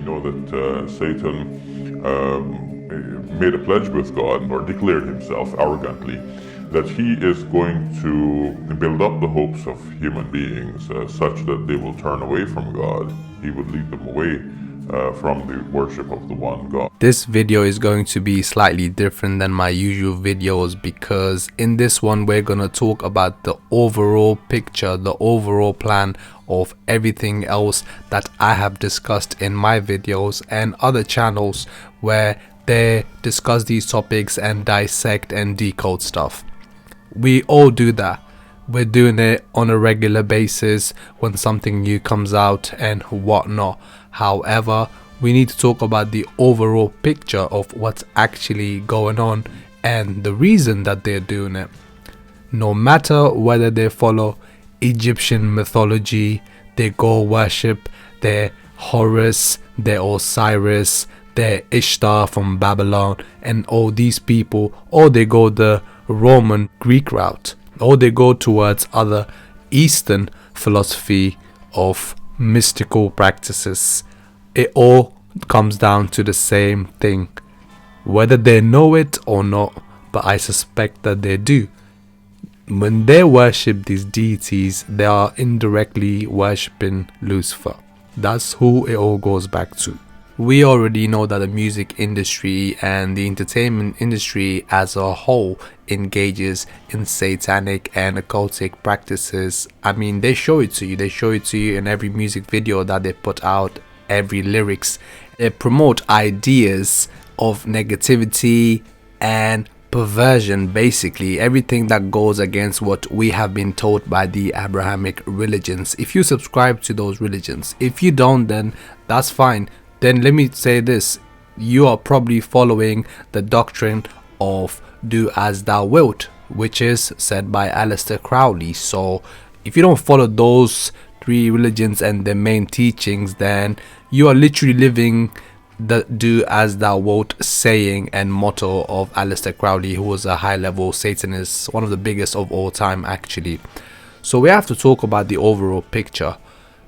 know that Satan made a pledge with God, or declared himself arrogantly that he is going to build up the hopes of human beings such that they will turn away from God. He would lead them away from the worship of the one God. This video is going to be slightly different than my usual videos because in this one we're going to talk about the overall picture, the overall plan of everything else that I have discussed in my videos and other channels where they discuss these topics and dissect and decode stuff. We all do that. We're doing it on a regular basis when something new comes out and whatnot. However, we need to talk about the overall picture of what's actually going on and the reason that they're doing it. No matter whether they follow Egyptian mythology, they go worship their Horus, their Osiris, their Ishtar from Babylon and all these people, or they go the Roman Greek route, or they go towards other Eastern philosophy of mystical practices. It all comes down to the same thing, whether they know it or not, but I suspect that they do. When they worship these deities, they are indirectly worshipping Lucifer. That's who it all goes back to. We already know that the music industry and the entertainment industry as a whole engages in satanic and occultic practices. I mean, they show it to you. They show it to you in every music video that they put out, every lyrics. They promote ideas of negativity and perversion, basically everything that goes against what we have been taught by the Abrahamic religions. If you subscribe to those religions, if you don't, then that's fine. Then let me say this, you are probably following the doctrine of do as thou wilt, which is said by Aleister Crowley. So if you don't follow those three religions and their main teachings, then you are literally living the do as thou wilt saying and motto of Aleister Crowley, who was a high-level Satanist, one of the biggest of all time actually. So we have to talk about the overall picture.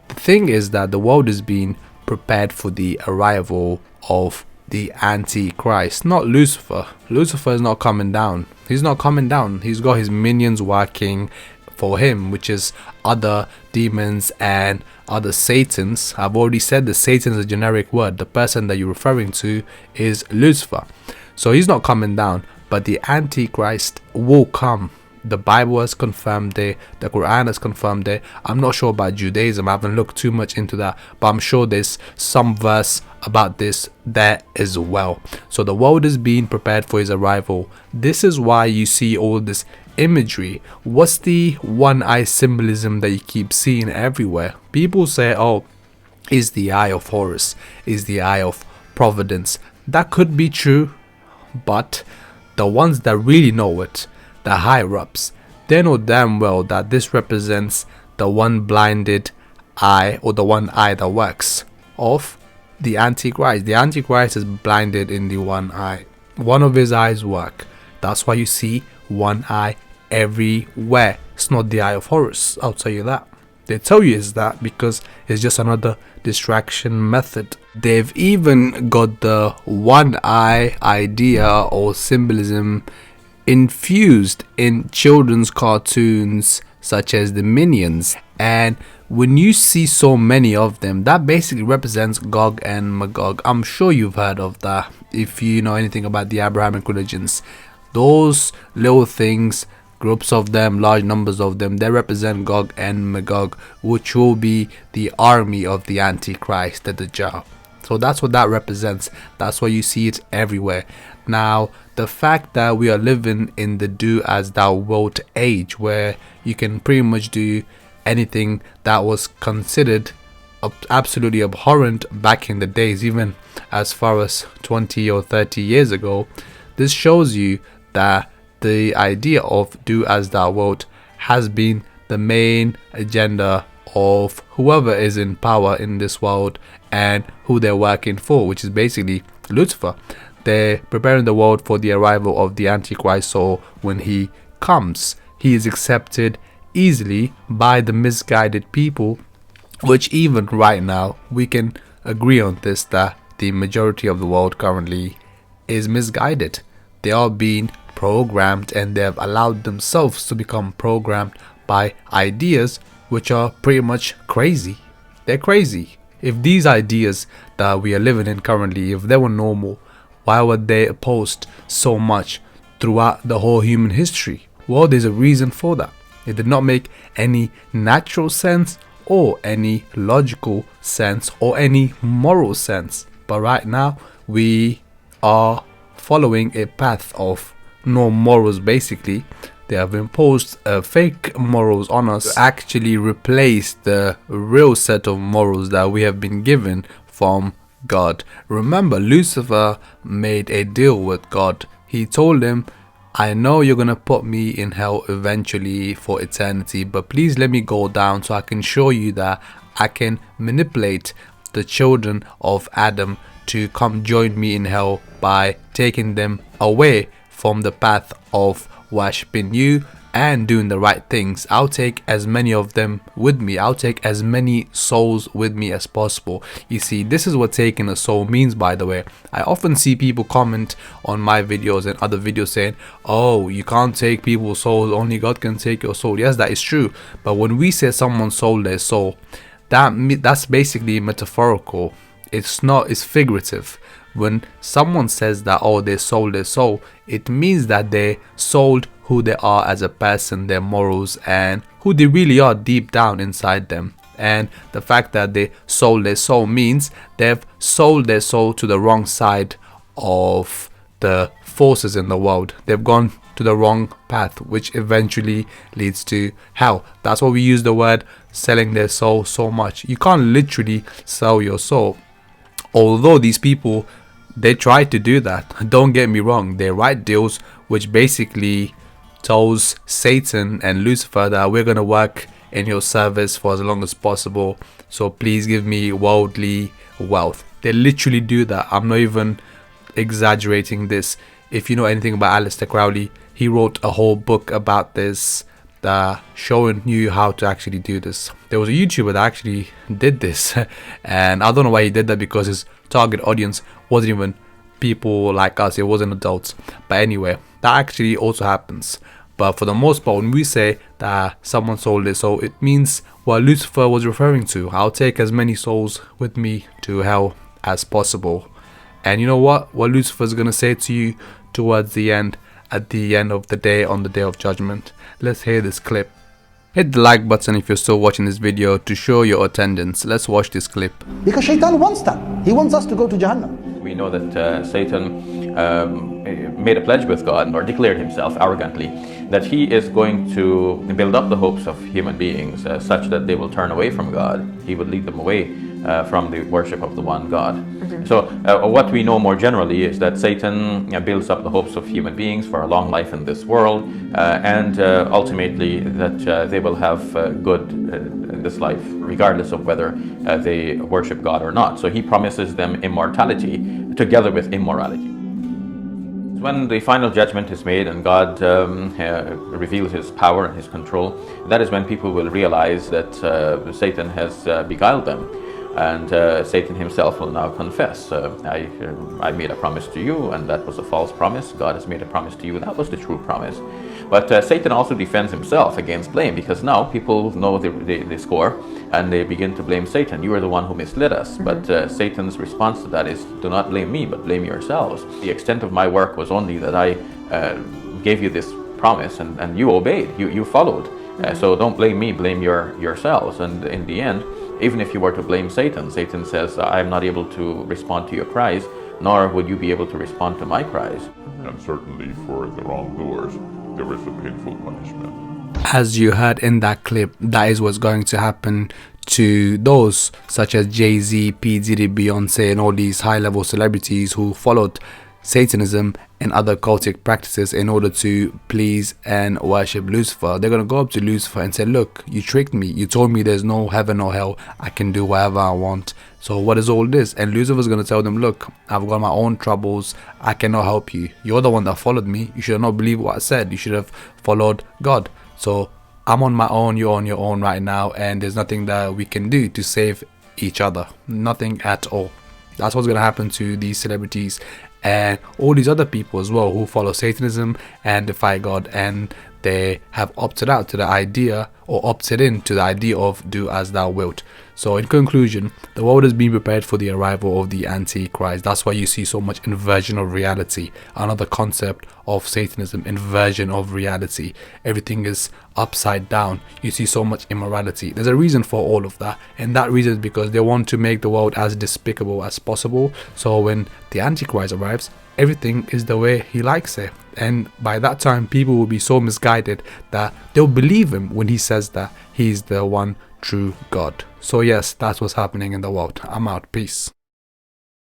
The thing is that the world is being prepared for the arrival of the Antichrist, not Lucifer. Lucifer is not coming down. He's not coming down. He's got his minions working for him, which is other demons and other Satans. I've already said that Satan is a generic word. The person that you're referring to is Lucifer. So he's not coming down, but the Antichrist will come. The Bible has confirmed it, the Quran has confirmed it. I'm not sure about Judaism, I haven't looked too much into that, but I'm sure there's some verse about this there as well. So the world is being prepared for his arrival. This is why you see all this imagery. What's the one eye symbolism that you keep seeing everywhere? People say, oh, is the eye of Horus, is the eye of Providence. That could be true, but the ones that really know it, the higher ups, they know damn well that this represents the one blinded eye, or the one eye that works, of the Antichrist. The Antichrist is blinded in the one eye. One of his eyes work. That's why you see one eye everywhere. It's not the eye of Horus, I'll tell you that. They tell you it's that because it's just another distraction method. They've even got the one eye idea or symbolism infused in children's cartoons such as the Minions, and when you see so many of them, that basically represents Gog and Magog. I'm sure you've heard of that if you know anything about the Abrahamic religions. Those little things, groups of them, large numbers of them, they represent Gog and Magog, which will be the army of the Antichrist, the Dajjal. So that's what that represents. That's why you see it everywhere. Now, the fact that we are living in the do as thou wilt age, where you can pretty much do anything that was considered absolutely abhorrent back in the days, even as far as 20 or 30 years ago, this shows you that the idea of do as thou wilt has been the main agenda of whoever is in power in this world and who they're working for, which is basically Lucifer. They're preparing the world for the arrival of the Antichrist, so when he comes, he is accepted easily by the misguided people, which even right now we can agree on this, that the majority of the world currently is misguided. They are being programmed, and they have allowed themselves to become programmed by ideas which are pretty much crazy. They're crazy. If these ideas that we are living in currently, if they were normal, why would they post so much throughout the whole human history? Well, there's a reason for that. It did not make any natural sense or any logical sense or any moral sense. But right now we are following a path of no morals. Basically, they have imposed fake morals on us to actually replace the real set of morals that we have been given from God. Remember, Lucifer made a deal with God. He told him, I know you're gonna put me in hell eventually for eternity, but please let me go down so I can show you that I can manipulate the children of Adam to come join me in hell by taking them away from the path of worshipping you and doing the right things. I'll take as many of them with me. I'll take as many souls with me as possible. You see, this is what taking a soul means, by the way. I often see people comment on my videos and other videos saying, oh, you can't take people's souls, only God can take your soul. Yes, that is true. But when we say someone sold their soul, that's basically metaphorical. It's not, it's figurative. When someone says that, oh, they sold their soul, it means that they sold who they are as a person, their morals, and who they really are deep down inside them. And the fact that they sold their soul means they've sold their soul to the wrong side of the forces in the world. They've gone to the wrong path, which eventually leads to hell. That's why we use the word selling their soul so much. You can't literally sell your soul. Although these people, they try to do that. Don't get me wrong. They write deals which basically tells Satan and Lucifer that we're going to work in your service for as long as possible, so please give me worldly wealth. They literally do that. I'm not even exaggerating this. If you know anything about Aleister Crowley, he wrote a whole book about this, showing you how to actually do this. There was a YouTuber that actually did this and I don't know why he did that, because his target audience wasn't even people like us, it wasn't adults. But anyway, that actually also happens. But for the most part, when we say that someone sold their soul, it means what Lucifer was referring to. I'll take as many souls with me to hell as possible. And you know what Lucifer's gonna say to you towards the end, at the end of the day, on the day of judgment. Let's hear this clip. Hit the like button if you're still watching this video to show your attendance. Let's watch this clip. Because Shaitan wants that. He wants us to go to Jahannam. We know that Satan made a pledge with God, or declared himself arrogantly that he is going to build up the hopes of human beings such that they will turn away from God. He would lead them away from the worship of the one God. So what we know more generally is that Satan builds up the hopes of human beings for a long life in this world, and ultimately that they will have good in this life, regardless of whether they worship God or not. So he promises them immortality together with immorality. When the final judgment is made and God reveals his power and his control, that is when people will realize that Satan has beguiled them. And Satan himself will now confess, I made a promise to you, and that was a false promise. God has made a promise to you, that was the true promise. But Satan also defends himself against blame, because now people know the score, and they begin to blame Satan. You are the one who misled us. But Satan's response to that is, do not blame me, but blame yourselves. The extent of my work was only that I gave you this promise, and you obeyed, you followed. So don't blame me, blame yourselves. And in the end, even if you were to blame Satan, Satan says, I am not able to respond to your cries, nor would you be able to respond to my cries. And certainly for the wrongdoers, there is a painful punishment. As you heard in that clip, that is what's going to happen to those such as Jay-Z, P. Diddy, Beyonce, and all these high-level celebrities who followed Satanism and other cultic practices in order to please and worship Lucifer. They're going to go up to Lucifer and say, look, you tricked me. You told me there's no heaven or hell. I can do whatever I want. So what is all this? And Lucifer's going to tell them, look, I've got my own troubles. I cannot help you. You're the one that followed me. You should not believe what I said. You should have followed God. So I'm on my own. You're on your own right now. And there's nothing that we can do to save each other. Nothing at all. That's what's going to happen to these celebrities and all these other people as well who follow Satanism and defy God, and they have opted out to the idea, or opted in to the idea of do as thou wilt. So in conclusion, the world is being prepared for the arrival of the Antichrist. That's why you see so much inversion of reality. Another concept of Satanism, inversion of reality. Everything is upside down. You see so much immorality. There's a reason for all of that, and that reason is because they want to make the world as despicable as possible. So when the Antichrist arrives, everything is the way he likes it, and by that time people will be so misguided that they'll believe him when he says that he's the one true God. So yes, that's what's happening in the world. I'm out. Peace.